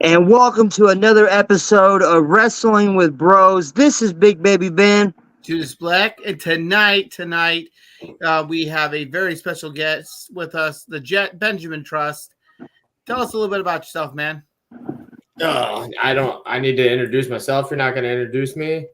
And welcome to another episode of Wrestling with Bros. This is Big Baby Ben. Judas Black, and tonight, we have a very special guest with us, the Jet Benjamin Trust. Tell us a little bit about yourself, man. I need to introduce myself. You're not going to introduce me.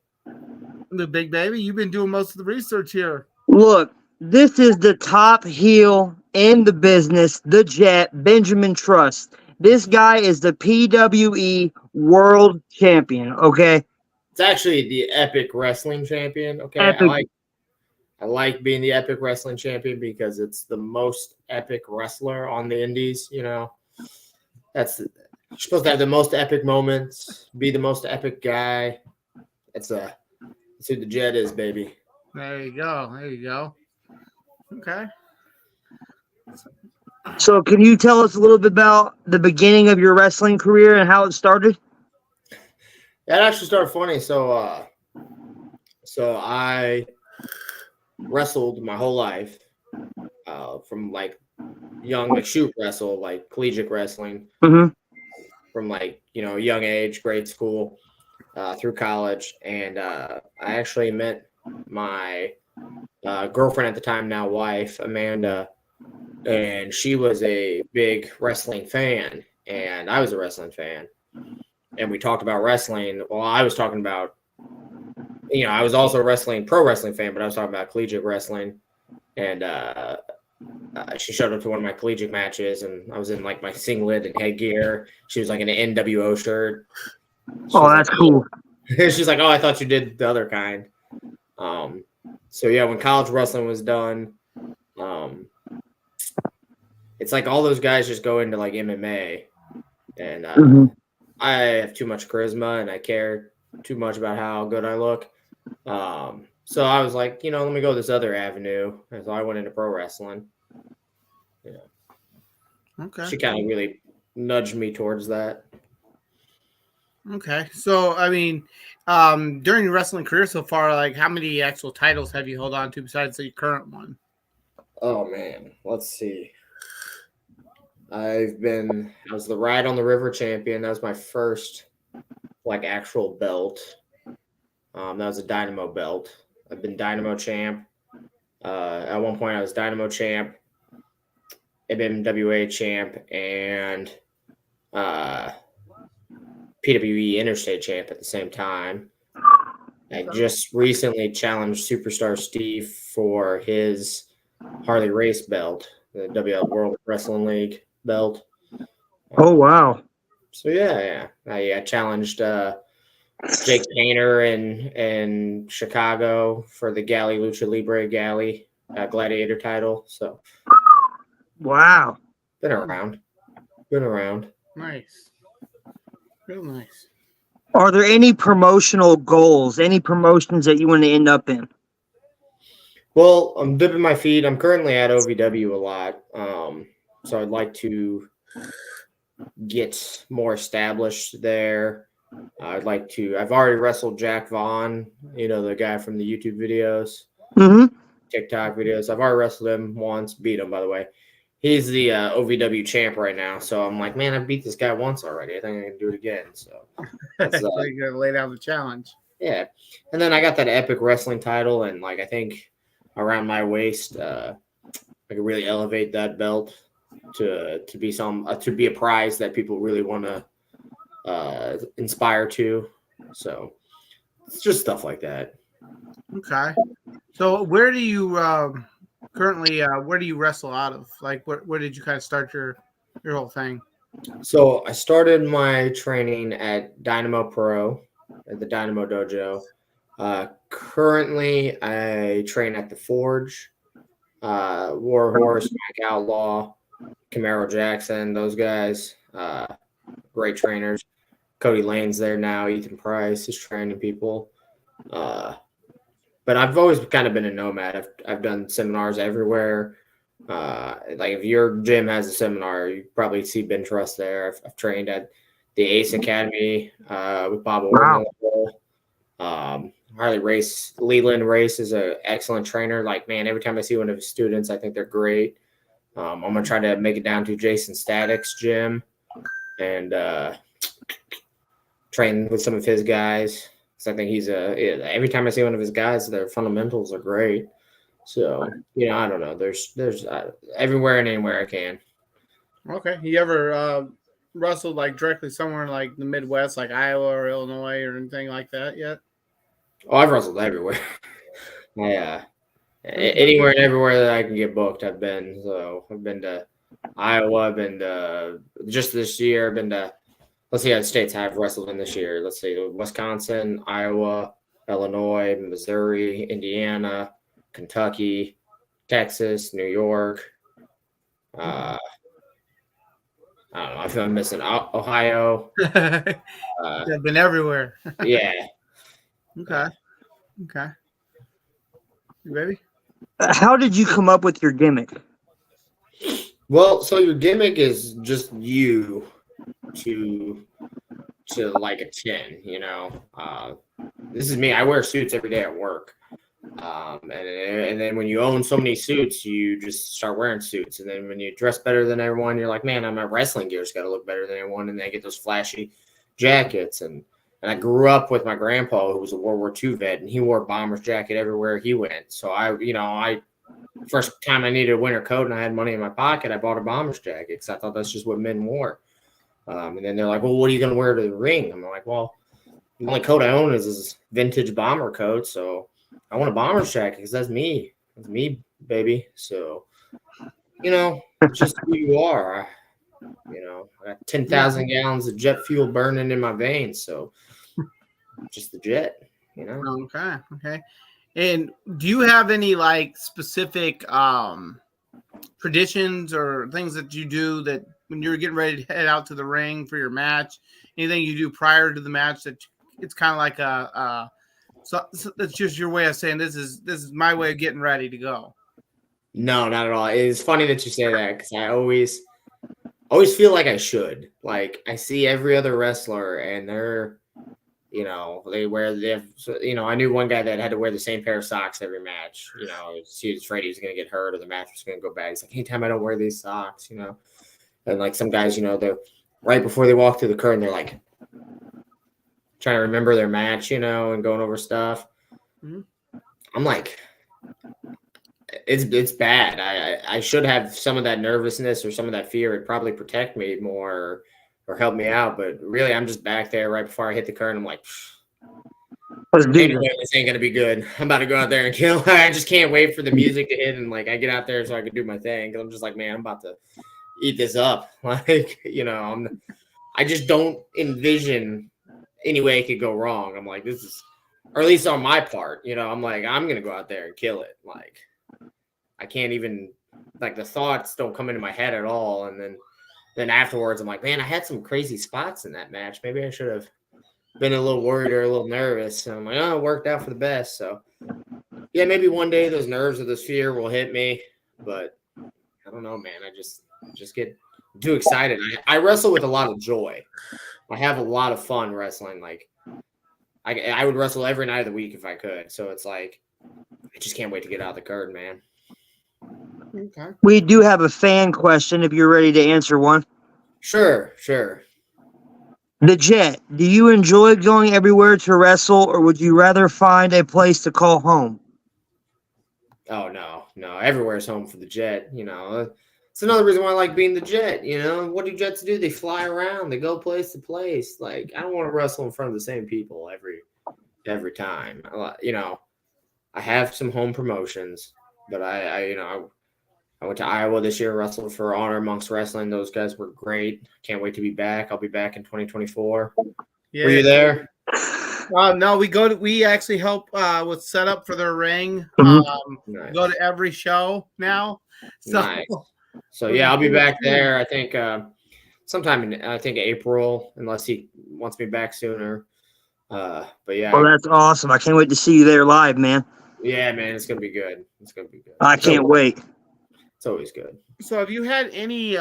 The Big Baby, you've been doing most of the research here. Look, this is the top heel in the business, the Jet Benjamin Trust. This guy is the PWE World Champion, okay? It's actually the Epic Wrestling Champion. Okay, Epic. I like being the Epic Wrestling Champion because it's the most epic wrestler on the Indies. You know, you're supposed to have the most epic moments, be the most epic guy. That's who the Jet is, baby. There you go. Okay. So can you tell us a little bit about the beginning of your wrestling career and how it started? That actually started funny. So I wrestled my whole life, from like young, like shoot wrestle, like collegiate wrestling, from like, young age, grade school, through college. And I actually met my girlfriend at the time, now wife, Amanda, and she was a big wrestling fan, and I was a wrestling fan. And we talked about wrestling. Well, I was talking about, I was also a pro wrestling fan, but I was talking about collegiate wrestling. And she showed up to one of my collegiate matches, and I was in like my singlet and headgear. She was like in an NWO shirt. That's cool. She's like, "Oh, I thought you did the other kind." So yeah, when college wrestling was done, it's like all those guys just go into like MMA, and I have too much charisma and I care too much about how good I look. So I was like, let me go this other avenue. And so I went into pro wrestling. Yeah. Okay. She kind of really nudged me towards that. Okay. So, I mean, during your wrestling career so far, like how many actual titles have you held on to besides the current one? Oh, man. Let's see. I was the Ride on the River champion. That was my first like actual belt. That was a Dynamo belt. I've been Dynamo champ. At one point I was Dynamo champ, MWA champ, and PWE Interstate champ at the same time. I just recently challenged Superstar Steve for his Harley Race belt, the WL World Wrestling League belt. Oh, wow. So yeah. I challenged Jake Painter in Chicago for the Galley Lucha Libre Galley Gladiator title. So wow. Been around. Nice. Real nice. Are there any promotional goals, any promotions that you want to end up in? Well, I'm dipping my feet. I'm currently at OVW a lot. So I'd like to get more established there. I've already wrestled Jack Vaughn, the guy from the YouTube videos, TikTok videos. I've already wrestled him once, beat him, by the way. He's the OVW champ right now. So I'm like, man, I beat this guy once already. I think I can do it again. So you gotta lay down the challenge. Yeah. And then I got that Epic Wrestling title, and like I think around my waist, I could really elevate that belt to be a prize that people really want to inspire to. So it's just stuff like that. Okay. So where do you currently where do you wrestle out of? Like where did you kind of start your whole thing? So I started my training at Dynamo Pro at the Dynamo Dojo. Currently I train at the Forge, War Horse, Mike Outlaw, Camaro Jackson, those guys, great trainers. Cody Lane's there now. Ethan Price is training people. But I've always kind of been a nomad. I've done seminars everywhere. Like if your gym has a seminar, you probably see Ben Trust there. I've trained at the Ace Academy with Bob Orton. Harley Leland Race is an excellent trainer. Like, man, every time I see one of his students, I think they're great. I'm going to try to make it down to Jason Static's gym. And train with some of his guys. So I think every time I see one of his guys, their fundamentals are great. So, I don't know. There's everywhere and anywhere I can. Okay. You ever wrestled like directly somewhere in like the Midwest, like Iowa or Illinois or anything like that yet? Oh, I've wrestled everywhere. Anywhere and everywhere that I can get booked, I've been. So I've been to Iowa. I've been to just this year. I've been to, let's see how the states I've wrestled in this year. Let's see, Wisconsin, Iowa, Illinois, Missouri, Indiana, Kentucky, Texas, New York. I don't know. I feel I'm missing Ohio. I've been everywhere. Yeah. Okay. Baby. How did you come up with your gimmick? Well, so your gimmick is just you to like a 10, this is me. I wear suits every day at work. And then when you own so many suits, you just start wearing suits. And then when you dress better than everyone, you're like, man, my wrestling gear's got to look better than everyone. And they get those flashy jackets. And I grew up with my grandpa, who was a World War II vet, and he wore a bomber's jacket everywhere he went. So first time I needed a winter coat and I had money in my pocket, I bought a bomber's jacket because I thought that's just what men wore. And then they're like, well, what are you going to wear to the ring? I'm like, well, the only coat I own is this vintage bomber coat. So I want a bomber's jacket because that's me. That's me, baby. So, it's just who you are. I got 10,000 gallons of jet fuel burning in my veins. So just the jet, Okay. And do you have any like specific traditions or things that you do that when you're getting ready to head out to the ring for your match, anything you do prior to the match that it's kind of like so that's just your way of saying this is my way of getting ready to go? No, not at all. It's funny that you say that because I always feel like I should. Like I see every other wrestler and they're, I knew one guy that had to wear the same pair of socks every match. He was afraid he was going to get hurt or the match was going to go bad. He's like, anytime I don't wear these socks, and like some guys, they're right before they walk through the curtain, they're like trying to remember their match, and going over stuff. Mm-hmm. I'm like, it's bad. I should have some of that nervousness or some of that fear. It'd probably protect me more or help me out. But really, I'm just back there right before I hit the curtain. I'm like, anyway, this ain't going to be good. I'm about to go out there and kill. I just can't wait for the music to hit. And like, I get out there so I can do my thing. Cause I'm just like, man, I'm about to eat this up. Like, I just don't envision any way it could go wrong. I'm like, this is, or at least on my part, I'm like, I'm going to go out there and kill it. Like, I can't even, like, the thoughts don't come into my head at all. And then afterwards, I'm like, man, I had some crazy spots in that match. Maybe I should have been a little worried or a little nervous. And I'm like, oh, it worked out for the best. So, yeah, maybe one day those nerves or this fear will hit me. But I don't know, man. I just get too excited. I wrestle with a lot of joy. I have a lot of fun wrestling. Like, I would wrestle every night of the week if I could. So it's like, I just can't wait to get out of the curtain, man. Okay. We do have a fan question if you're ready to answer one. Sure. The Jet, do you enjoy going everywhere to wrestle, or would you rather find a place to call home? Oh, no. Everywhere's home for the Jet. It's another reason why I like being the Jet. What do Jets do? They fly around. They go place to place. Like, I don't want to wrestle in front of the same people every time. I have some home promotions, but I went to Iowa this year, wrestled for Honor Amongst Wrestling. Those guys were great. Can't wait to be back. I'll be back in 2024. Yeah. Were you there? No, we actually help with setup for their ring. Nice. Go to every show now. So, nice. So yeah, I'll be back there. I think sometime in April, unless he wants me back sooner. But yeah. Well, that's awesome. I can't wait to see you there live, man. Yeah, man, it's gonna be good. I can't wait. It's always good. So, have you had any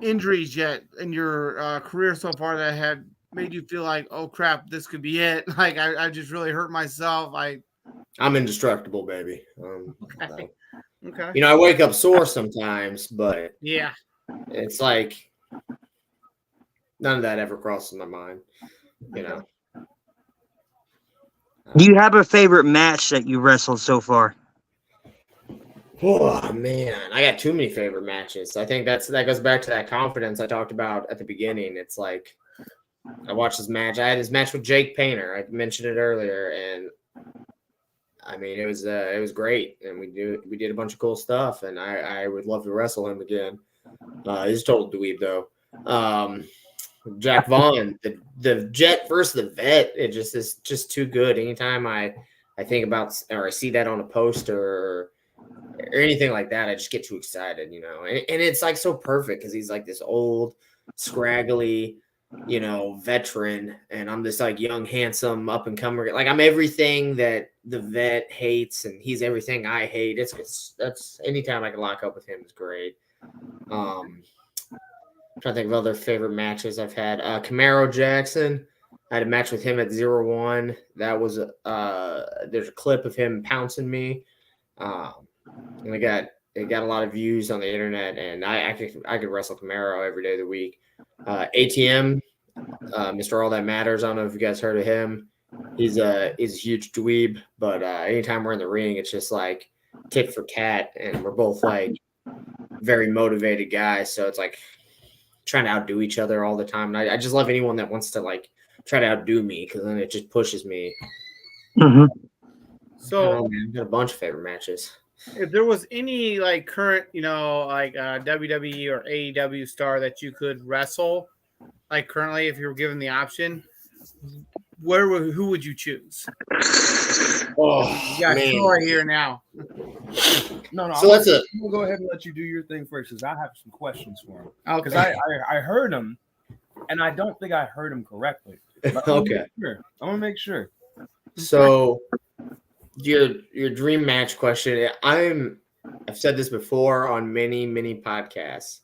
injuries yet in your career so far that had made you feel like, oh crap, this could be it? Like I just really hurt myself. I'm indestructible, baby. Okay. Okay. I wake up sore sometimes, but yeah, it's like none of that ever crosses my mind. you know. Do you have a favorite match that you wrestled so far? Oh man, I got too many favorite matches. I think that goes back to that confidence I talked about at the beginning. It's like I watched this match. I had this match with Jake Painter. I mentioned it earlier, and I mean it was great. And we did a bunch of cool stuff. And I would love to wrestle him again. He's a total dweeb though. Jack Vaughn, the Jet versus the Vet. It just is just too good. Anytime I think about or I see that on a poster or anything like that, I just get too excited, you know. And it's like so perfect because he's like this old, scraggly, you know, veteran, and I'm this like young, handsome, up and comer. Like I'm everything that the Vet hates, and he's everything I hate. That's anytime I can lock up with him is great. I'm trying to think of other favorite matches I've had. Camaro Jackson. I had a match with him at 0-1. That was there's a clip of him pouncing me. And it got a lot of views on the internet, and I could wrestle Camaro every day of the week. ATM, Mr. All That Matters. I don't know if you guys heard of him. He's a huge dweeb, but anytime we're in the ring, it's just like tit for tat, and we're both like very motivated guys. So it's like trying to outdo each other all the time. And I just love anyone that wants to like try to outdo me because then it just pushes me. Mm-hmm. So I've got a bunch of favorite matches. if there was any like current, you know, like WWE or AEW star that you could wrestle, like currently, if you were given the option, who would you choose? Oh, You got man. Troy here now. No. So that's I'm gonna go ahead and let you do your thing first, because I have some questions for him. Because Okay. I heard him, and I don't think I heard him correctly. But Okay. I'm gonna make sure. So your dream match question. I've said this before on many podcasts.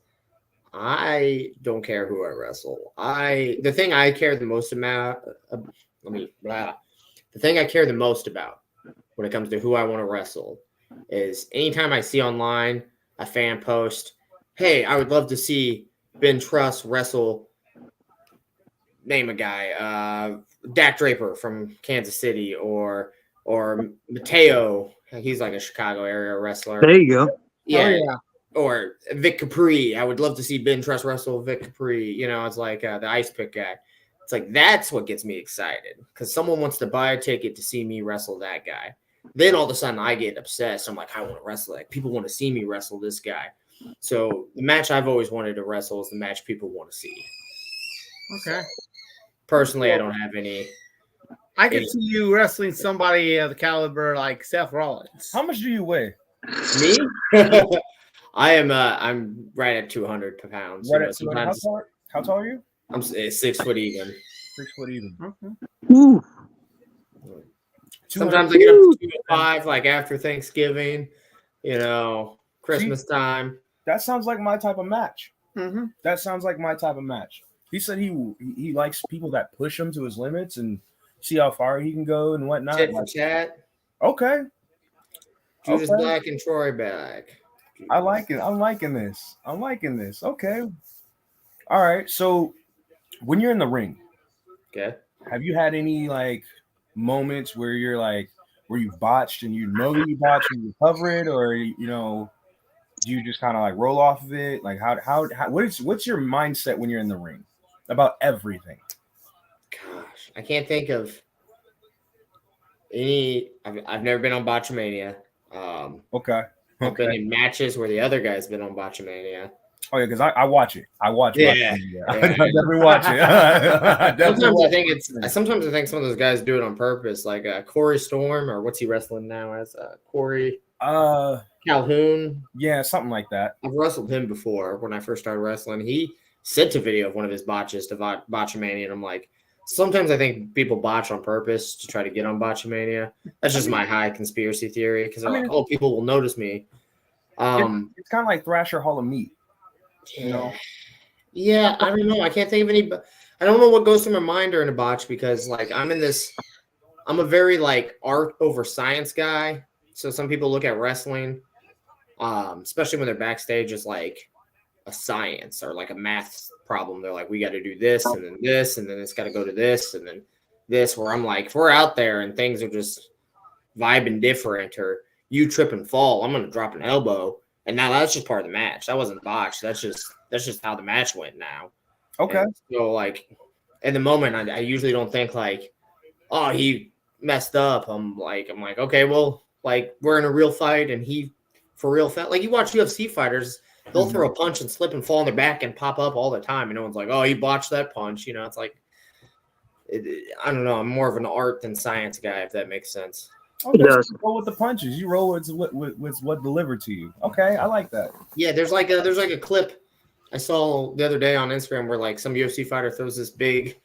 I don't care who I wrestle. The thing I care the most about. The thing I care the most about when it comes to who I want to wrestle is anytime I see online a fan post, "Hey, I would love to see Ben Truss wrestle." Name a guy, Dak Draper from Kansas City, or Mateo. He's like a Chicago area wrestler. There you go. Yeah. Oh, yeah. Or Vic Capri. I would love to see Ben Truss wrestle Vic Capri. You know, it's like the ice pick guy. It's like that's what gets me excited because someone wants to buy a ticket to see me wrestle that guy. Then all of a sudden I get obsessed. I'm like, I want to wrestle. Like people want to see me wrestle this guy. So the match I've always wanted to wrestle is the match people want to see. Okay. Personally, I don't have any. I could see you wrestling somebody of the caliber like Seth Rollins. How much do you weigh? Me? I am. I'm right at 200 pounds. Right You know, at 200. How tall are you? I'm 6 foot even. 6 foot even. Okay. Ooh. Sometimes I get up to 205, like after Thanksgiving, you know, Christmas time. That sounds like my type of match. Mm-hmm. That sounds like my type of match. He said he likes people that push him to his limits and see how far he can go and whatnot. Tit for chat. Okay. Judas Black and Troy back. I like it. I'm liking this. Okay. All right. So when you're in the ring, Okay. have you had any like moments where you're like where you botched and you know you botched and you cover it, or you know, do you just kind of like roll off of it? Like how what's your mindset when you're in the ring about everything? Gosh, I can't think of any. I've never been on Botchamania. Okay. I've been in matches where the other guy's been on Botchamania. Oh yeah, because I watch it. I watch. Yeah. I definitely watch it. Sometimes I think some of those guys do it on purpose, like Corey Storm, or what's he wrestling now as? Corey Calhoun. Yeah, something like that. I've wrestled him before when I first started wrestling. He sent a video of one of his botches to Botchamania, and I'm like, sometimes I think people botch on purpose to try to get on Botchamania. That's just my high conspiracy theory because they're like, oh, people will notice me. It's kind of like Thrasher Hall of Meat. You know? Yeah, I don't know. I can't think of any. I don't know what goes through my mind during a botch because, like, I'm a very like art over science guy. So some people look at wrestling, especially when they're backstage, as like a science or like a math problem. They're like, we got to do this, and then it's got to go to this, and then this. Where I'm like, if we're out there and things are just vibing different, or you trip and fall, I'm gonna drop an elbow, and now that's just part of the match. That wasn't botched. That's just how the match went now. Okay. And so like, in the moment, I usually don't think like, oh, he messed up. I'm like, okay, well, like we're in a real fight, and he for real felt like you watch UFC fighters. They'll throw a punch and slip and fall on their back and pop up all the time. And no one's like, oh, he botched that punch. You know, it's like, I don't know. I'm more of an art than science guy, if that makes sense. Okay, so you roll with the punches. You roll with what delivered to you. Okay, I like that. Yeah, there's like a clip I saw the other day on Instagram where like some UFC fighter throws this big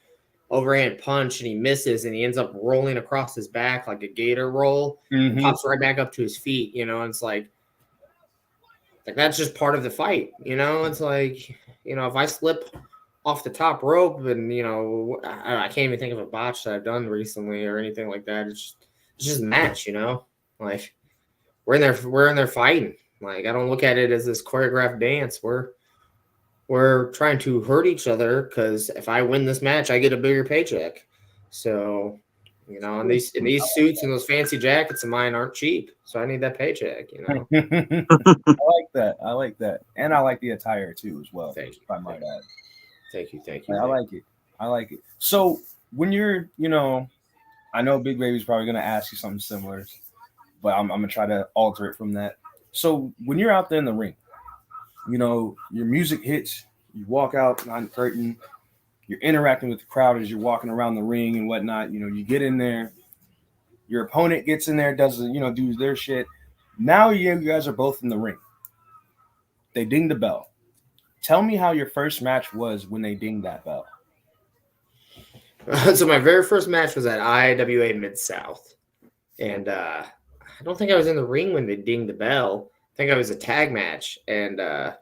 overhand punch and he misses and he ends up rolling across his back like a gator roll and pops right back up to his feet. You know, and it's like that's just part of the fight, you know. It's like, you know, if I slip off the top rope and, you know, I can't even think of a botch that I've done recently or anything like that. It's just a match, you know. Like we're in there fighting. Like I don't look at it as this choreographed dance. We're trying to hurt each other because if I win this match, I get a bigger paycheck. So, you know, and these suits and those fancy jackets of mine aren't cheap. So I need that paycheck, you know. I like that. And I like the attire too as well. Thank you. If I might add. Thank you. I like it. So when you're, you know, I know Big Baby's probably gonna ask you something similar, but I'm gonna try to alter it from that. So when you're out there in the ring, you know, your music hits, you walk out behind the curtain, you're interacting with the crowd as you're walking around the ring and whatnot. You know, you get in there, your opponent gets in there, does, you know, do their shit. Now you guys are both in the ring. They ding the bell. Tell me how your first match was when they dinged that bell. So my very first match was at IWA Mid-South. And I don't think I was in the ring when they dinged the bell. I think I was a tag match. And I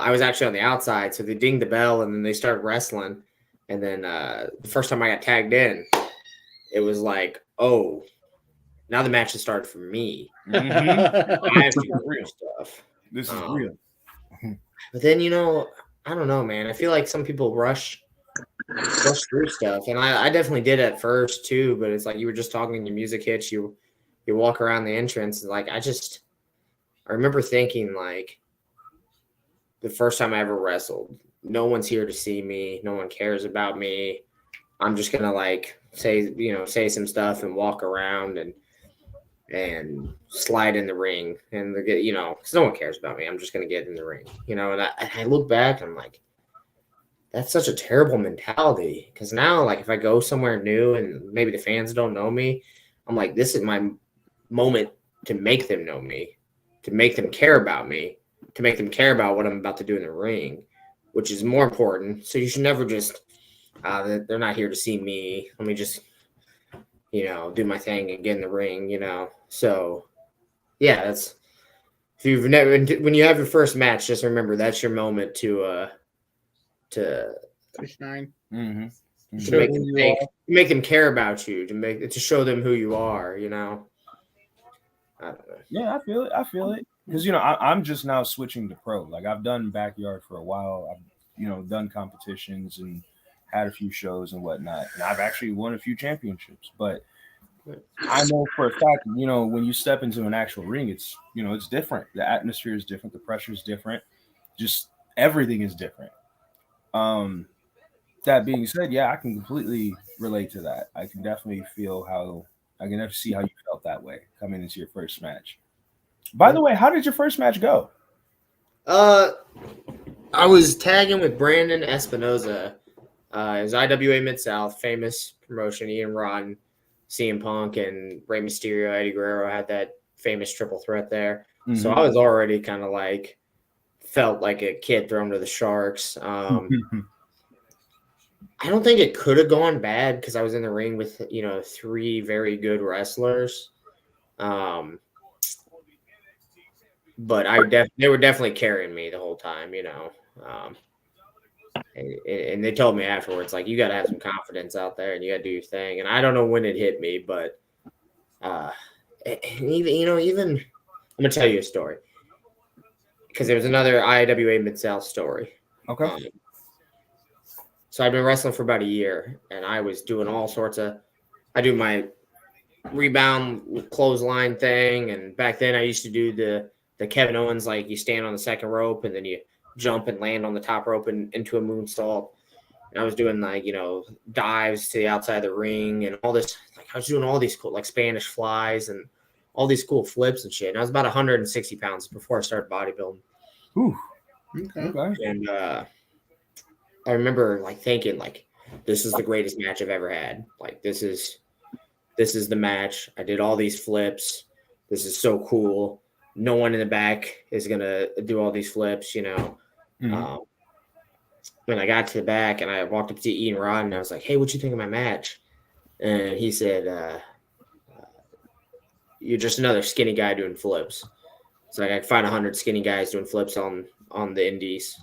was actually on the outside. So they dinged the bell and then they started wrestling. And then the first time I got tagged in, it was like, oh, now the match has started for me. I have to do real stuff. This is real. But then, you know, I don't know, man. I feel like some people rush through stuff, and I definitely did at first too. But it's like you were just talking, your music hits, you walk around the entrance, and like I remember thinking like the first time I ever wrestled, no one's here to see me, no one cares about me. I'm just gonna like say some stuff and walk around and slide in the ring and you know, because no one cares about me. I'm just gonna get in the ring, you know. And I look back and I'm like, that's such a terrible mentality. Because now, like, if I go somewhere new and maybe the fans don't know me, I'm like, this is my moment to make them know me, to make them care about me, to make them care about what I'm about to do in the ring, which is more important. So you should never just they're not here to see me. Let me just, you know, do my thing and get in the ring, you know. So, yeah, that's when you have your first match, just remember that's your moment to shine. To make them care about you, to show them who you are, you know. I don't know. Yeah, I feel it. Because, you know, I'm just now switching to pro. Like I've done backyard for a while. I've, you know, done competitions and had a few shows and whatnot. And I've actually won a few championships. But I know for a fact, you know, when you step into an actual ring, it's, you know, it's different. The atmosphere is different. The pressure is different. Just everything is different. That being said, yeah, I can completely relate to that. I can definitely I can see how you felt that way coming into your first match. By the way, how did your first match go? I was tagging with Brandon Espinoza. It was IWA Mid-South, famous promotion. Ian Rotten, CM Punk, and Rey Mysterio, Eddie Guerrero had that famous triple threat there. Mm-hmm. So I was already kind of like, felt like a kid thrown to the sharks. I don't think it could have gone bad because I was in the ring with, you know, 3 very good wrestlers. But they were definitely carrying me the whole time, you know. And they told me afterwards, like, you got to have some confidence out there and you got to do your thing. And I don't know when it hit me, but even I'm going to tell you a story because there was another IWA Mid-South story. Okay. So I've been wrestling for about a year, and I was doing all sorts of. I do my rebound clothesline thing, and back then I used to do the Kevin Owens, like you stand on the second rope and then you jump and land on the top rope and into a moonsault. And I was doing like, dives to the outside of the ring and all this. Like I was doing all these cool, like Spanish flies and all these cool flips and shit. And I was about 160 pounds before I started bodybuilding. Ooh. Okay. And I remember like thinking like, this is the greatest match I've ever had. Like this is the match. I did all these flips. This is so cool. No one in the back is gonna do all these flips, Mhm. When I got to the back and I walked up to Ian Rod and I was like, "Hey, what you think of my match?" And he said, "You're just another skinny guy doing flips." It's like I could find 100 skinny guys doing flips on the indies,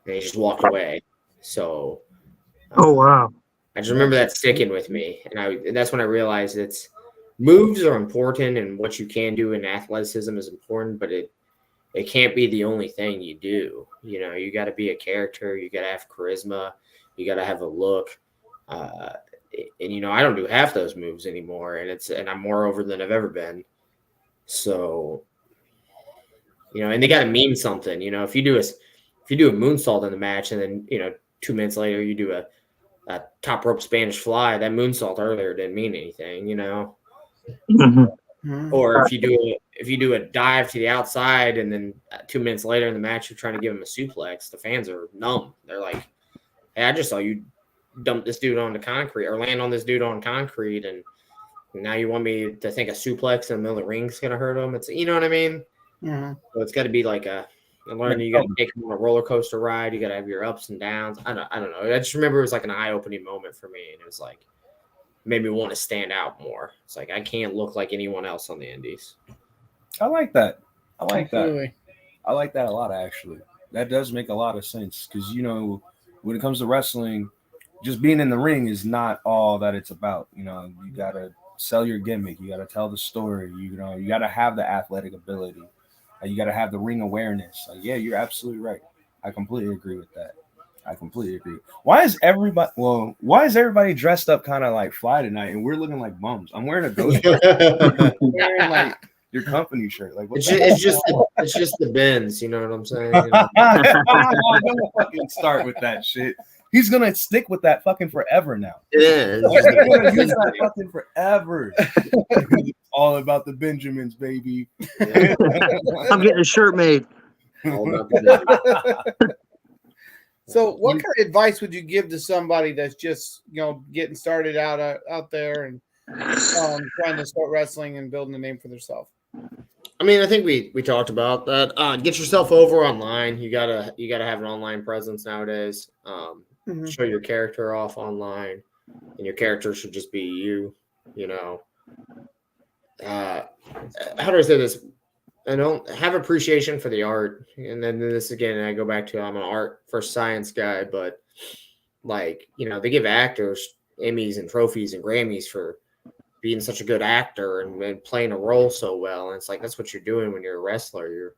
and he just walked away. So, Oh wow. I just remember that sticking with me, and that's when I realized moves are important, and what you can do in athleticism is important, but it can't be the only thing you do. You got to be a character, you got to have charisma, you got to have a look, and I don't do half those moves anymore, and I'm more over than I've ever been. So, and they got to mean something. If you do a moonsault in the match, and then 2 minutes later you do a top rope Spanish fly, that moonsault earlier didn't mean anything, Mhm. Or if you do a dive to the outside and then 2 minutes later in the match you're trying to give him a suplex, the fans are numb. They're like, "Hey, I just saw you dump this dude onto concrete or land on this dude on concrete, and now you want me to think a suplex in the middle of the ring is going to hurt him?" It's what I mean. Mhm. So it's got to be like learning. You got to take him on a roller coaster ride. You got to have your ups and downs. I don't know. I just remember it was like an eye-opening moment for me, and it was like made me want to stand out more. It's like I can't look like anyone else on the indies. I like that. I like that. Absolutely. I like that a lot, actually. That does make a lot of sense because, when it comes to wrestling, just being in the ring is not all that it's about. You got to sell your gimmick. You got to tell the story. You got to have the athletic ability. You got to have the ring awareness. Yeah, you're absolutely right. I completely agree with that. I completely agree. Why is everybody dressed up kind of like Fly tonight and we're looking like bums? I'm wearing a ghost. I'm wearing like your company shirt. Like it's just the bins, you know what I'm saying? Don't fucking start with that shit. He's gonna stick with that fucking forever now. Yeah, He's gonna use that fucking forever. It's all about the Benjamins, baby. Yeah. I'm getting a shirt made. All about the bins. So, what kind of advice would you give to somebody that's just getting started out there and trying to start wrestling and building a name for themselves? I mean, I think we talked about that. Get yourself over online. You gotta have an online presence nowadays. Show your character off online, and your character should just be you. How do I say this? I don't have appreciation for the art, and then this again, I go back to I'm an art first science guy, but like they give actors Emmys and trophies and Grammys for being such a good actor and playing a role so well, and it's like that's what you're doing when you're a wrestler.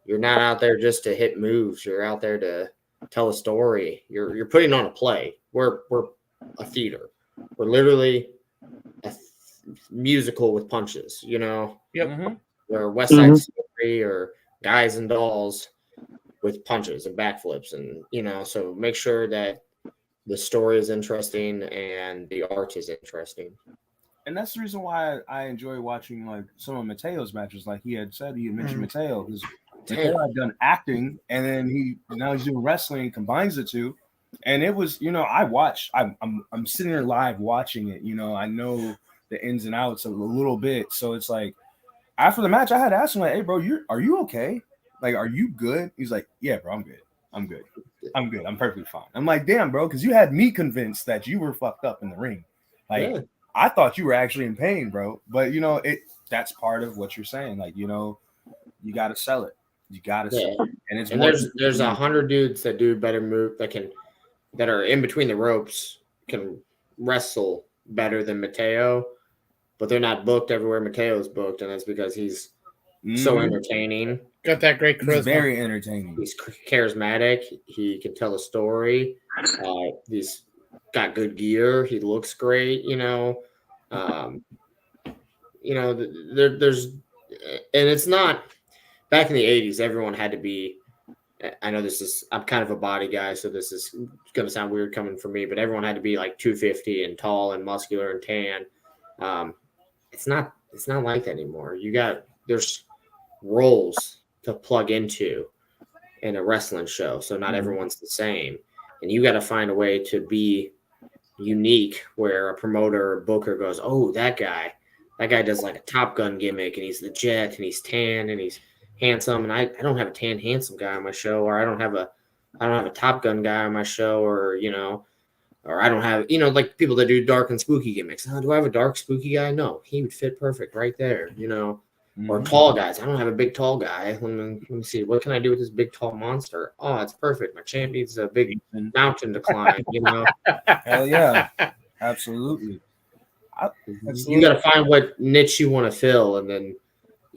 You're not out there just to hit moves. You're out there to tell a story. You're putting on a play. We're a theater. We're literally a musical with punches. Yep. Mm-hmm. Or West Side Story or Guys and Dolls with punches and backflips, and so make sure that the story is interesting and the art is interesting. And that's the reason why I enjoy watching like some of Mateo's matches. Like he had mentioned Mateo, because Mateo had done acting, and then now he's doing wrestling, combines the two, and it was I'm sitting there live watching it. I know the ins and outs a little bit, so it's like after the match I had to ask him like, "Hey, bro, are you okay? Like, are you good?" He's like, "Yeah, bro, I'm good. I'm perfectly fine." I'm like, "Damn, bro," because you had me convinced that you were fucked up in the ring, like. Yeah. I thought you were actually in pain, bro. But that's part of what you're saying. Like, you got to sell it. You got to sell it. And there's 100 dudes that do better move that are in between the ropes can wrestle better than Mateo, but they're not booked everywhere Mateo's booked, and that's because he's so entertaining Got that great charisma. He's very entertaining. He's charismatic. He can tell a story. He's got good gear. He looks great. There's, and it's not back in the 80s. Everyone had to be. I know I'm kind of a body guy, so this is going to sound weird coming from me, but everyone had to be like 250 and tall and muscular and tan. It's not like that anymore. There's roles to plug into in a wrestling show, so not everyone's the same, and you got to find a way to be unique where a promoter or booker goes, oh, that guy does like a Top Gun gimmick, and he's the Jet, and he's tan, and he's handsome, and I don't have a tan handsome guy on my show, or I don't have a Top Gun guy on my show, or or I don't have like people that do dark and spooky gimmicks. Oh, do I have a dark spooky guy? No, he would fit perfect right there, or tall guys. I don't have a big tall guy. Let me see, what can I do with this big tall monster? Oh, it's perfect. My champ needs a big mountain to climb. Hell yeah, absolutely. You got to find what niche you want to fill, and then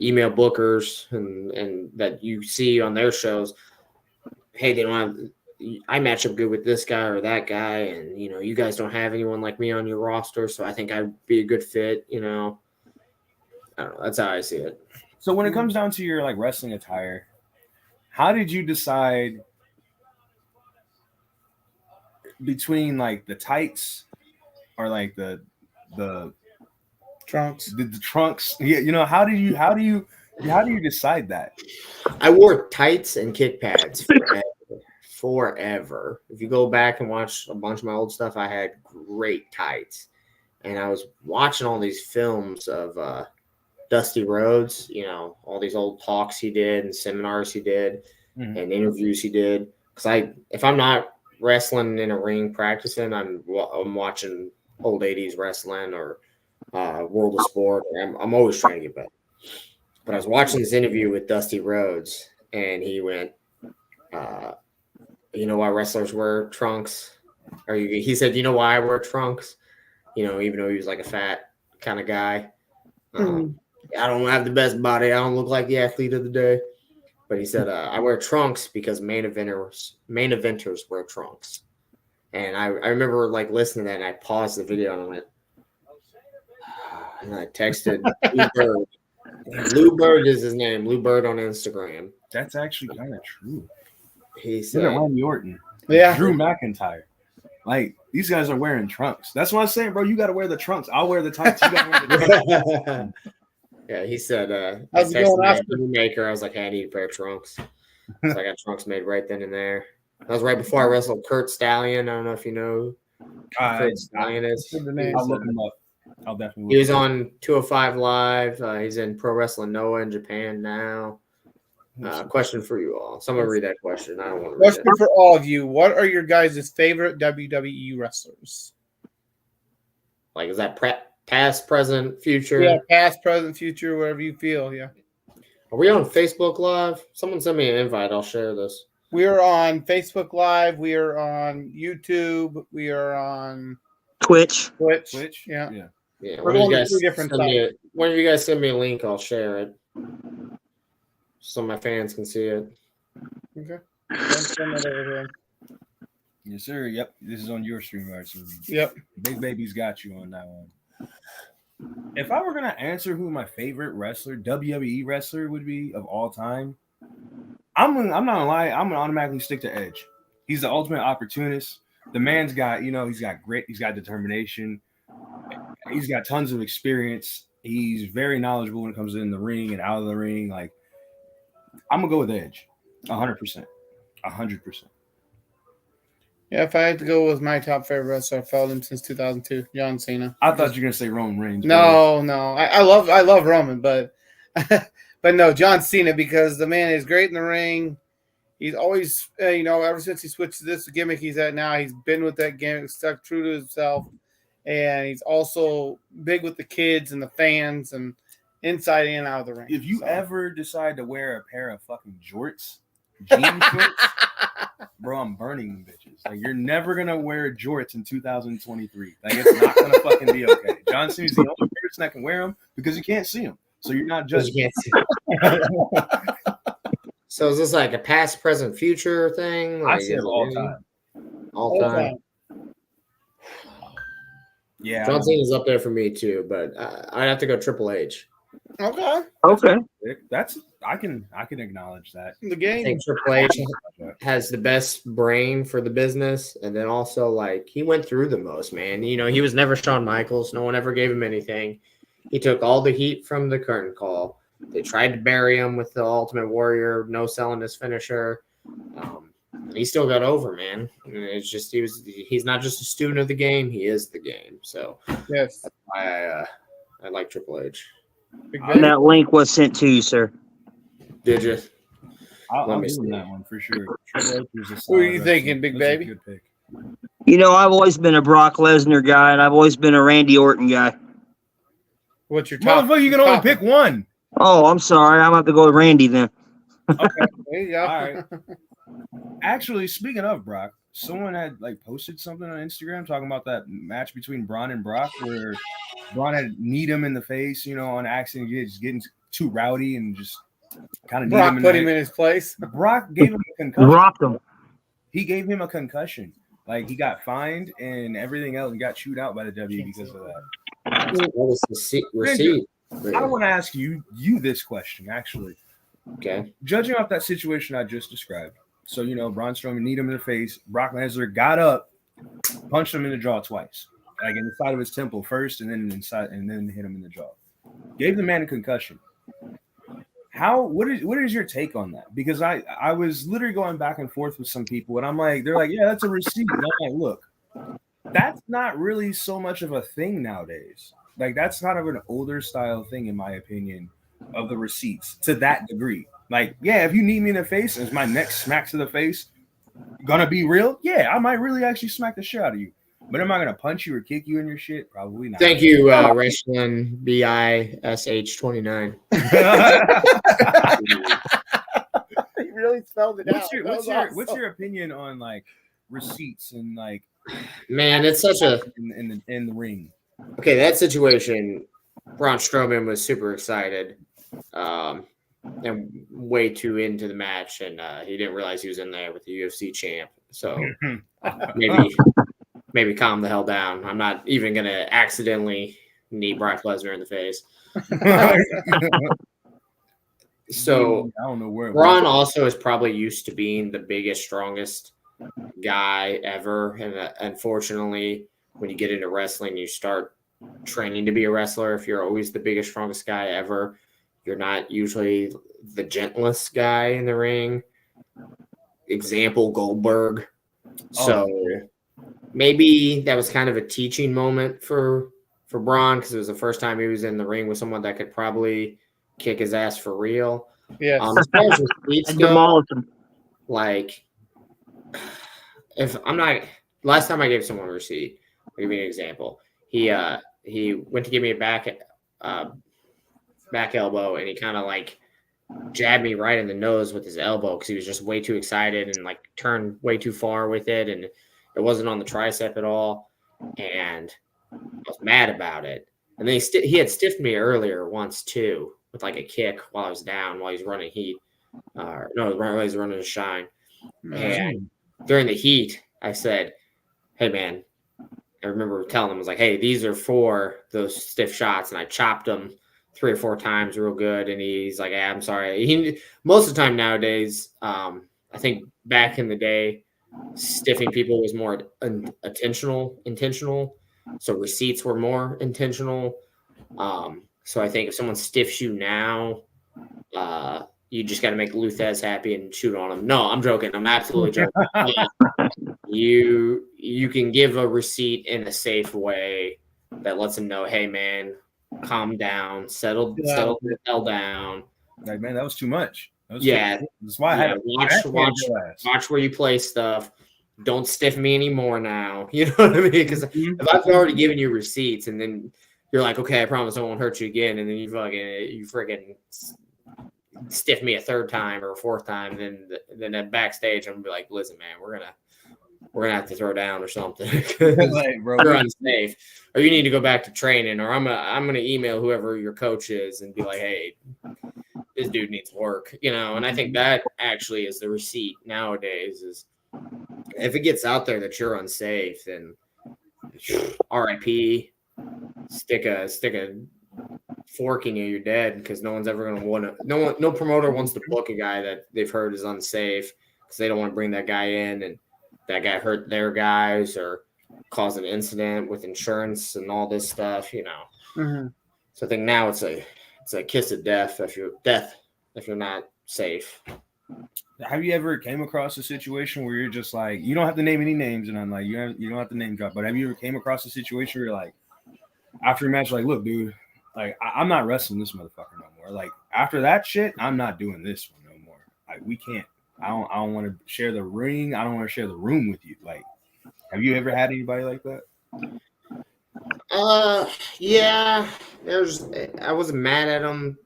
email bookers and that you see on their shows. Hey, they don't have. I match up good with this guy or that guy, and you guys don't have anyone like me on your roster, so I think I'd be a good fit. I don't know. That's how I see it. So when it comes down to your like wrestling attire, how did you decide between like the tights or like the trunks? The trunks? Yeah, how do you decide that? I wore tights and kick pads forever. If you go back and watch a bunch of my old stuff, I had great tights, and I was watching all these films of Dusty Rhodes, all these old talks he did and seminars he did and interviews he did. Because if I'm not wrestling in a ring practicing, I'm watching old 80s wrestling or World of Sport. I'm always trying to get better. But I was watching this interview with Dusty Rhodes, and he went, you know why wrestlers wear trunks? He said, you know why I wear trunks? Even though he was like a fat kind of guy. I don't have the best body. I don't look like the athlete of the day. But he said, I wear trunks because main eventers wear trunks. And I remember like listening to that, and I paused the video and I went, and I texted Lou Bird. Lou Bird is his name. Lou Bird on Instagram. That's actually kind of true. He said, look at Randy Orton. Yeah. Drew McIntyre. Like, these guys are wearing trunks. That's what I'm saying, bro. You got to wear the trunks. I'll wear the tights. You got to wear the trunks. Yeah, he said, how's it going after? Maker. I was like, hey, I need a pair of trunks. So I got trunks made right then and there. That was right before I wrestled Kurt Stallion. I don't know if you know who Kurt Stallion is. I'll look him up. I'll definitely. He was on 205 Live. He's in Pro Wrestling Noah in Japan now. Question for you all. Someone read that question. I don't want to read it. Question for all of you. What are your guys' favorite WWE wrestlers? Like, is that past, present, future? Yeah, past, present, future, whatever you feel. Yeah. Are we on Facebook Live? Someone send me an invite. I'll share this. We are on Facebook Live. We are on YouTube. We are on Twitch. Yeah. Yeah. We're When going to 3 different sites. one of you guys send me a link, I'll share it so my fans can see it. Okay. Send that over here. Yes, sir. Yep. This is on your stream, right? So Yep. Big Baby's got you on that one. If I were gonna answer who my favorite wrestler, WWE wrestler would be of all time, I'm not gonna lie, I'm gonna automatically stick to Edge. He's the ultimate opportunist. The man's got, he's got grit, he's got determination, he's got tons of experience. He's very knowledgeable when it comes in the ring and out of the ring. Like, I'm gonna go with Edge, 100%, 100%. Yeah, if I had to go with my top favorite wrestler, I've followed him since 2002, John Cena. I thought you were gonna say Roman Reigns. No. I love Roman, but but no, John Cena, because the man is great in the ring. He's always, ever since he switched to this gimmick he's at now, he's been with that gimmick, stuck true to himself, and he's also big with the kids and the fans and inside and out of the ring. If you ever decide to wear a pair of fucking jorts, jean shorts, bro, I'm burning them bitches. Like, you're never gonna wear jorts in 2023. Like, it's not gonna fucking be okay. John Cena's the only person that can wear them because you can't see them, so you're not judging. You can't see. So is this like a past, present, future thing? I Like, said is it all any- time. All time. Yeah, John Cena's up there for me too, but I'd have to go Triple H. Okay. Okay. that's I can acknowledge that. The I game. think Triple H has the best brain for the business, and then also like he went through the most, man. You know, he was never Shawn Michaels. No one ever gave him anything. He took all the heat from the curtain call. They tried to bury him with the Ultimate Warrior, no selling his finisher. He still got over, man. It's just he's not just a student of the game; he is the game. So Yes. that's why I like Triple H. Big And baby. that link was sent to you, sir. Did you? I'll Let me give him see. that one for sure. Triple H was a Who are solid you wrestler. thinking, Big That's a Baby? good pick. You know, I've always been a Brock Lesnar guy, and I've always been a Randy Orton guy. What's your top? Motherfucker, you can only pick one. Oh, I'm sorry. I'm about to go with Randy then. Okay. There you go. All right. Actually, speaking of Brock, someone had like posted something on Instagram talking about that match between Braun and Brock, where Braun had kneed him in the face, on accident, just getting too rowdy and just kind of Brock put him in his place. Brock gave him a concussion. Dropped him. He gave him a concussion. Like he got fined and everything else, and got chewed out by the W because of that. What was the receipt? I want to ask you this question actually. Okay. Judging off that situation I just described, so Braun Strowman kneed him in the face. Brock Lesnar got up, punched him in the jaw twice, like in the side of his temple first, and then inside, and then hit him in the jaw. Gave the man a concussion. What is your take on that? Because I was literally going back and forth with some people, and I'm like, they're like, yeah, that's a receipt. And I'm like, look, that's not really so much of a thing nowadays. Like that's kind of an older style thing, in my opinion, of the receipts to that degree. Like, yeah, if you knee me in the face and my next smack to the face gonna be real, yeah, I might really actually smack the shit out of you. But am I gonna punch you or kick you in your shit? Probably not. Thank you, Wrestling BISH29. He really spelled it out. What's your opinion on like receipts and like Man, it's such a in the ring? okay. That situation, Braun Strowman was super excited, and way too into the match, and he didn't realize he was in there with the UFC champ. So maybe calm the hell down. I'm not even gonna accidentally knee Brock Lesnar in the face. So I don't know where Braun also is probably used to being the biggest, strongest guy ever, and unfortunately, when you get into wrestling, you start training to be a wrestler. If you're always the biggest, strongest guy ever, you're not usually the gentlest guy in the ring. Example, Goldberg. So maybe that was kind of a teaching moment for Braun, because it was the first time he was in the ring with someone that could probably kick his ass for real. Yes. As far as receipts And go, demolished him. like, if I'm not, last time I gave someone a receipt, I'll give you an example. He went to give me a back elbow, and he kind of like jabbed me right in the nose with his elbow because he was just way too excited and like turned way too far with it, and it wasn't on the tricep at all, and I was mad about it. And then he had stiffed me earlier once too with like a kick while I was down, while he's running heat. While he's running a shine. And during the heat, I said, hey, man, I remember telling him, I was like, hey, these are for those stiff shots. And I chopped them 3 or 4 times real good. And he's like, I'm sorry. Most of the time nowadays, I think back in the day, stiffing people was more intentional. So receipts were more intentional. So I think if someone stiffs you now, you just got to make Luthez happy and shoot on him. No, I'm joking. I'm absolutely joking. You can give a receipt in a safe way that lets him know, hey, man, calm down, settle the hell down. Like, man, that was too much. That's why I had watch where you play stuff. Don't stiff me anymore now. You know what I mean? Because if I've already given you receipts and then you're like, okay, I promise I won't hurt you again, and then you freaking stiff me a 3rd time or a 4th time, then at backstage I'm gonna be like, listen, man, we're gonna have to throw down or something. Like, bro, you're unsafe, or you need to go back to training, or I'm gonna email whoever your coach is and be like, hey, this dude needs work, you know. And I think that actually is the receipt nowadays. Is if it gets out there that you're unsafe, then RIP, stick a fork in you, you're dead, because no one's ever going to want to. No promoter wants to book a guy that they've heard is unsafe because they don't want to bring that guy in and that guy hurt their guys or cause an incident with insurance and all this stuff, you know. Mm-hmm. So I think now it's a kiss of death if you're not safe. Have you ever came across a situation where you're just like, you don't have to name any names, and I'm like, you don't have to name drop, but have you ever came across a situation where you're like, after a match, like, look, dude, like I'm not wrestling this motherfucker no more. Like after that shit, I'm not doing this one no more. Like we can't. I don't want to share the ring. I don't want to share the room with you. Like, have you ever had anybody like that? Yeah. I wasn't mad at him.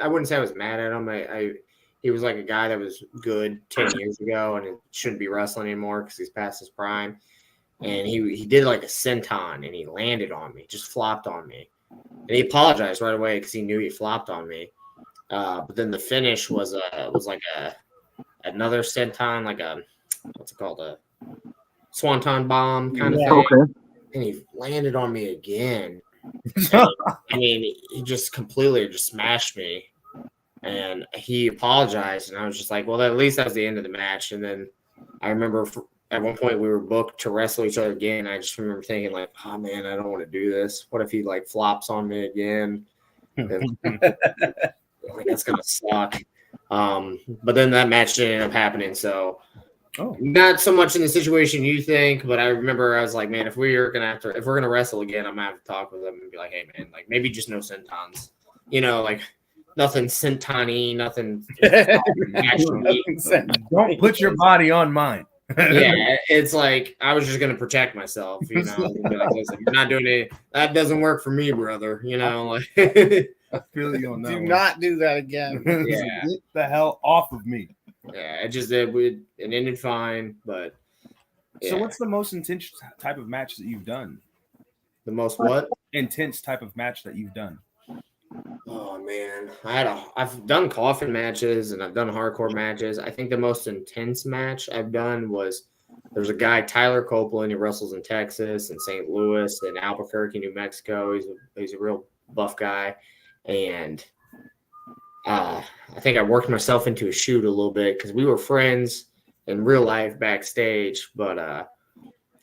I wouldn't say I was mad at him. He was like a guy that was good 10 years ago and it shouldn't be wrestling anymore because he's past his prime. And he did like a senton and he landed on me, just flopped on me. And he apologized right away because he knew he flopped on me. But then the finish was like another senton, like what's it called, a swanton bomb kind of thing. Okay. And he landed on me again. I mean, he just completely just smashed me. And he apologized, and I was just like, well, at least that was the end of the match. And then I remember at one point we were booked to wrestle each other again. I just remember thinking like, oh man, I don't want to do this. What if he like flops on me again? Like that's gonna suck. But then that match didn't end up happening. So not so much in the situation you think, but I remember I was like, man, if we're gonna wrestle again, I'm gonna have to talk with him and be like, hey man, like maybe just no sentons. You know, like nothing senton-y, nothing. Don't put your body on mine. Yeah, it's like I was just gonna protect myself, you know. Be like, listen, you're not doing it. That doesn't work for me, brother. You know, like I feel you on that. Do one. not do that again. Yeah. Get the hell off of me. Yeah, it ended fine, but yeah. So what's the most intense type of match that you've done? The most what? Intense type of match that you've done. Oh man, I've done coffin matches and I've done hardcore matches. I think the most intense match I've done was there's a guy, Tyler Copeland, he wrestles in Texas and St. Louis and Albuquerque, New Mexico. He's a real buff guy, and I think I worked myself into a shoot a little bit because we were friends in real life backstage, but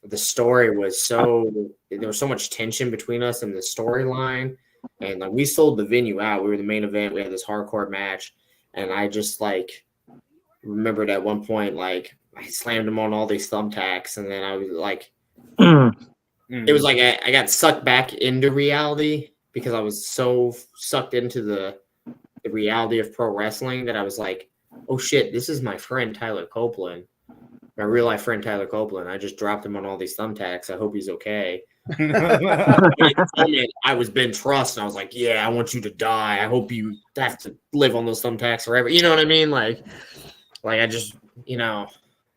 the story was there was so much tension between us in the storyline. And like we sold the venue out. We were the main event. We had this hardcore match. And I just like remembered at one point, like I slammed him on all these thumbtacks. And then I was like, it was like I got sucked back into reality because I was so sucked into the reality of pro wrestling that I was like, oh shit, this is my friend Tyler Copeland. My real life friend Tyler Copeland. I just dropped him on all these thumbtacks. I hope he's okay. I was Ben Trust, and I was like, "Yeah, I want you to die. I hope you have to live on those thumbtacks forever." You know what I mean? Like I just, you know,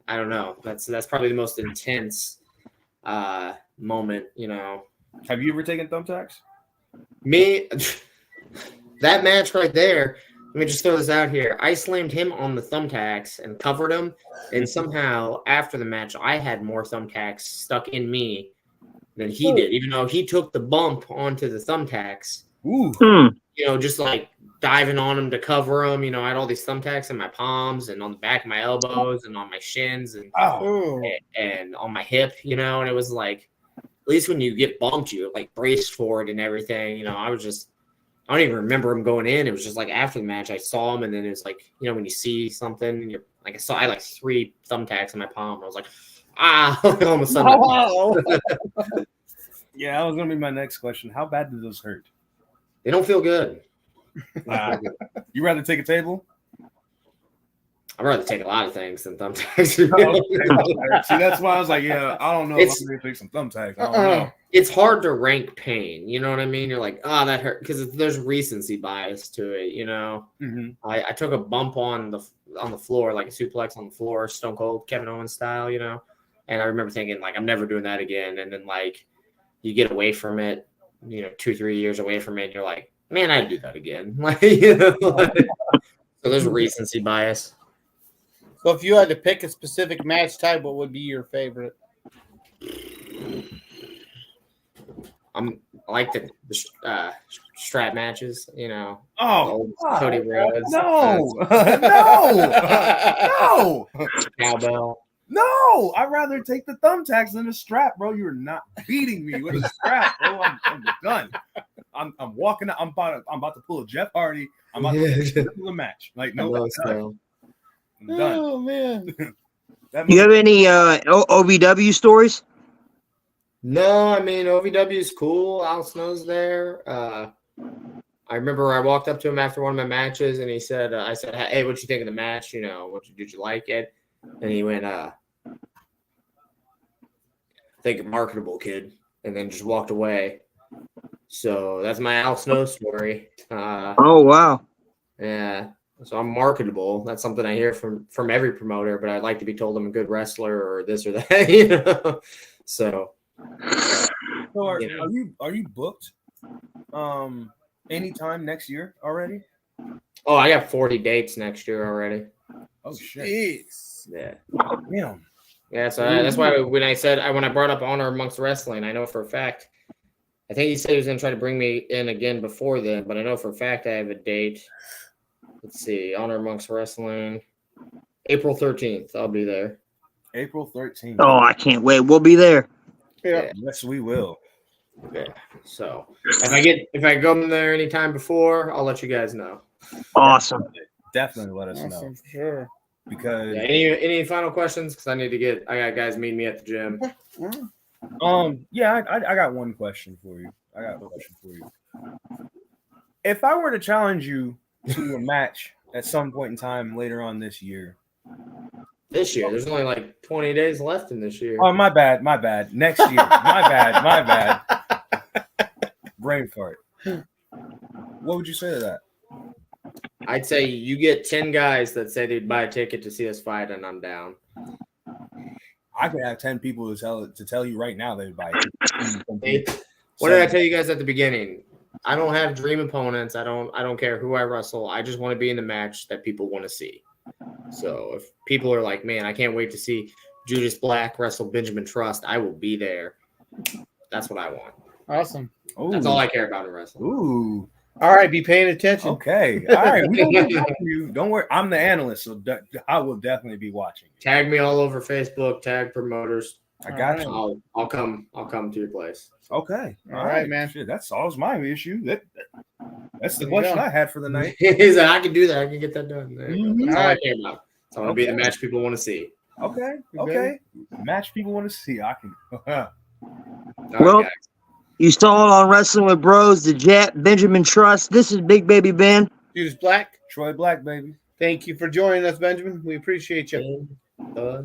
I don't know. That's probably the most intense moment. You know. Have you ever taken thumbtacks? Me, that match right there. Let me just throw this out here. I slammed him on the thumbtacks and covered him, and somehow after the match, I had more thumbtacks stuck in me than he did, even though he took the bump onto the thumbtacks. Ooh. You know, just like diving on him to cover him. You know, I had all these thumbtacks in my palms and on the back of my elbows and on my shins and on my hip, you know, and it was like, at least when you get bumped, you like braced for it and everything. You know, I don't even remember him going in. It was just like after the match, I saw him, and then it was like, you know, when you see something, and you're like, I had like 3 thumbtacks in my palm. I was like, all of a sudden. Wow. Yeah, that was gonna be my next question. How bad did those hurt? They don't feel good. You rather take a table? I'd rather take a lot of things than thumbtacks. See, that's why I was like, yeah, I don't know if I'm gonna take some thumbtacks. I don't know. It's hard to rank pain. You know what I mean? You're like, that hurt, because there's recency bias to it. You know, I took a bump on the floor, like a suplex on the floor, Stone Cold Kevin Owens style. You know, and I remember thinking like, I'm never doing that again. And then like, you get away from it, you know, 2-3 years away from it, and you're like, man, I'd do that again. Like, you know, So there's recency bias. So if you had to pick a specific match type, what would be your favorite? I like the strap matches, you know. Oh, Old God. Cody Rhodes. No, no, Cowbell. no. I'd rather take the thumbtacks than the strap, bro. You're not beating me with a strap, bro. I'm done. I'm walking. I'm about to pull a Jeff Hardy. I'm about to pull a match. Like no, So. I'm done. Oh man. You have any OVW stories? No, I mean OVW is cool. Al Snow's there. I remember I walked up to him after one of my matches, and he said, "I said, hey, what you think of the match? You know, did you like it?" And he went, "I think it marketable, kid," and then just walked away. So that's my Al Snow story. Oh wow. Yeah. So I'm marketable. That's something I hear from every promoter, but I'd like to be told I'm a good wrestler or this or that, you know. So So you know. are you booked anytime next year already? Oh, I got 40 dates next year already. Oh shit. Jeez. Yeah. Damn. Yeah, so that's why when I brought up Honor Amongst Wrestling, I know for a fact. I think he said he was going to try to bring me in again before then, but I know for a fact I have a date. Let's see, Honor Amongst Wrestling, April 13th. I'll be there. April 13th. Oh, I can't wait. We'll be there. Yeah. Yes, we will. Yeah. So if I go there anytime before, I'll let you guys know. Awesome. Definitely let us know Awesome, for sure. because Yeah. Any final questions? Because I got guys meeting me at the gym. yeah, I got one question for you. If I were to challenge you to a match at some point in time later on this year. This year, there's only like 20 days left in this year. Oh, my bad. Next year. my bad. Brain fart. What would you say to that? I'd say you get 10 guys that say they'd buy a ticket to see us fight, and I'm down. I could have 10 people to tell you right now they'd buy it. What did I tell you guys at the beginning? I don't have dream opponents. I don't care who I wrestle. I just want to be in the match that people want to see. So if people are like, man, I can't wait to see Judas Black wrestle Benjamin Trust, I will be there. That's what I want. Awesome. Ooh. That's all I care about in wrestling. Ooh. All right, be paying attention. Okay. All right. We don't you. Don't worry. I'm the analyst, so I will definitely be watching. Tag me all over Facebook. Tag promoters. I got you. I'll come to your place. Okay. All right, man. Shit, that solves my issue. That's the question I had for the night. He's like, I can do that. I can get that done. There you go. That's all I Alright. care about. So I want to be the match people want to see. Okay. Okay. Match people want to see. I can. All right, Well, guys. you saw it on Wrestling with Bros, the Jet, Benjamin Trust. This is Big Baby Ben. Judas Black. Troy Black, baby. Thank you for joining us, Benjamin. We appreciate you.